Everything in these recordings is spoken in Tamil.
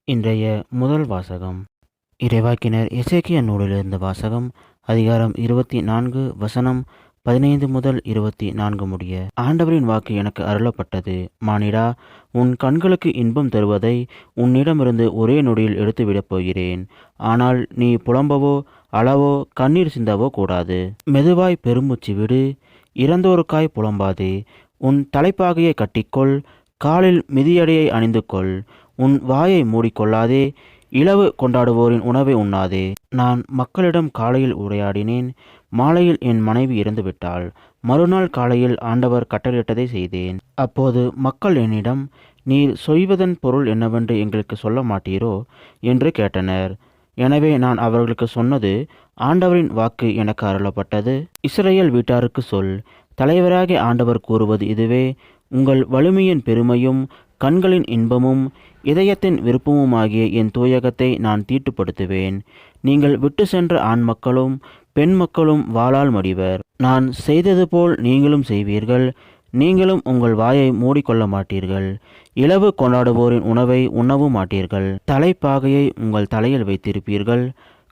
இன்றைய முதல் வாசகம் இறைவாக்கினர் எசேக்கியா நூலிலிருந்து வாசகம். அதிகாரம் 24 வசனம் 15 முதல் 24 முடிய. ஆண்டவரின் வாக்கு எனக்கு அருளப்பட்டது. மானிடா, உன் கண்களுக்கு இன்பம் தருவதை உன்னிடமிருந்து ஒரே நொடியில் எடுத்துவிடப் போகிறேன். ஆனால் நீ புலம்பவோ அளவோ கண்ணீர் சிந்தவோ கூடாது. மெதுவாய் பெருமூச்சு விடு, இறந்தோருக்காய் புலம்பாதே. உன் தலைப்பாகையை கட்டிக்கொள், காலில் மிதியடையை அணிந்து கொள். உன் வாயை மூடிக்கொள்ளாதே, இலவு கொண்டாடுவோரின் உணவை உண்ணாதே. நான் மக்களிடம் காலையில் உரையாடினேன், மாலையில் என் மனைவி இறந்துவிட்டாள். மறுநாள் காலையில் ஆண்டவர் கட்டளையிட்டதை செய்தேன். அப்போது மக்கள் என்னிடம், நீர் சொல்வதன் பொருள் என்னவென்று எங்களுக்கு சொல்ல மாட்டீரோ என்று கேட்டனர். எனவே நான் அவர்களுக்கு சொன்னது, ஆண்டவரின் வாக்கு எனக்கு அருளப்பட்டது. இஸ்ரவேல் வீட்டாருக்கு சொல், தலைவராகிய ஆண்டவர் கூறுவது இதுவே: உங்கள் வலிமையின் பெருமையும் கண்களின் இன்பமும் இதயத்தின் விருப்பமுமாகிய என் தூயகத்தை நான் தீட்டுப்படுத்துவேன். நீங்கள் விட்டு சென்ற ஆண் மக்களும் பெண் மக்களும் வாளால் மடிவர். நான் செய்தது போல் நீங்களும் செய்வீர்கள். நீங்களும் உங்கள் வாயை மூடிக்கொள்ள மாட்டீர்கள். இலவு கொண்டாடுவோரின் உணவை உண்ணவும் மாட்டீர்கள். தலைப்பாகையை உங்கள் தலையில் வைத்திருப்பீர்கள்,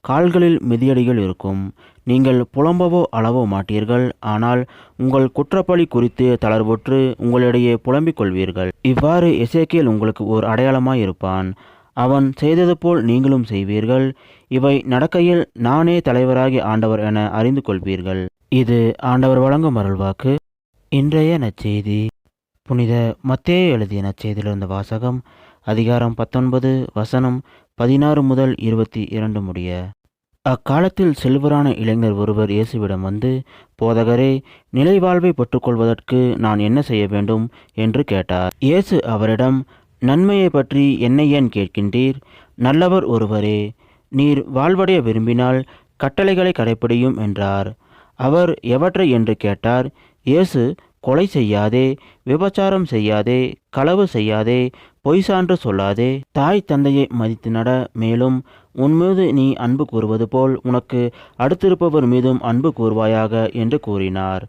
கால்களில் மிதியடிகள் இருக்கும். நீங்கள் புலம்பவோ அளவோ மாட்டீர்கள். ஆனால் உங்கள் குற்றப்பழி குறித்து தளர்வுற்று உங்களிடையே புலம்பிக் கொள்வீர்கள். இவ்வாறு எசேக்கியேல் உங்களுக்கு ஓர் அடையாளமாயிருப்பான். அவன் செய்தது போல் நீங்களும் செய்வீர்கள். இவை நடக்கையில் நானே தலைவராகி ஆண்டவர் என அறிந்து கொள்வீர்கள். இது ஆண்டவர் வழங்கும் அருள்வாக்கு. இன்றைய நற்செய்தி புனித மத்தேயு எழுதிய நற்செய்தியிலிருந்து வாசகம். அதிகாரம் 19 வசனம் 16 முதல் 22 முடிய. அக்காலத்தில் செல்வரான இளைஞர் ஒருவர் இயேசுவிடம் வந்து, போதகரே, நிலைவாழ்வை பெற்றுக்கொள்வதற்கு நான் என்ன செய்ய வேண்டும் என்று கேட்டார். இயேசு அவரிடம், நன்மையை பற்றி என்னை ஏன் கேட்கின்றீர்? நல்லவர் ஒருவரே. நீர் வாழ்வடைய விரும்பினால் கட்டளைகளை கடைப்பிடியும் என்றார். அவர் எவற்றை என்று கேட்டார். இயேசு, கொலை செய்யாதே, விபச்சாரம் செய்யாதே, களவு செய்யாதே, பொய் சான்று சொல்லாதே, தாய் தந்தையை மதித்து நட, மேலும் உன் மீது நீ அன்பு கூறுவது போல் உனக்கு அடுத்திருப்பவர் மீதும் அன்பு கூறுவாயாக என்று கூறினார்.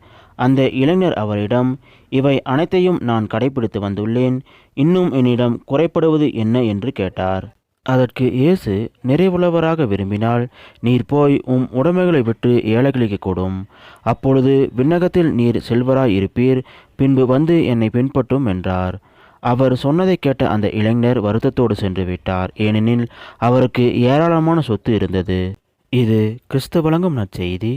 அந்த இளைஞர் அவரிடம், இவை அனைத்தையும் நான் கடைபிடித்து வந்துள்ளேன். இன்னும் என்னிடம் குறைப்படுவது என்ன என்று கேட்டார். அதற்கு இயேசு, நிறைவுள்ளவராக விரும்பினால் நீர் போய் உடைமைகளை விட்டு ஏழைகளுக்கு கொடும். அப்பொழுது விண்ணகத்தில் நீர் செல்வராய் இருப்பீர். பின்பு வந்து என்னை பின்பற்றும் என்றார். அவர் சொன்னதை கேட்ட அந்த இளைஞர் வருத்தத்தோடு சென்று விட்டார். ஏனெனில் அவருக்கு ஏராளமான சொத்து இருந்தது. இது கிறிஸ்து வழங்கும் நற்செய்தி.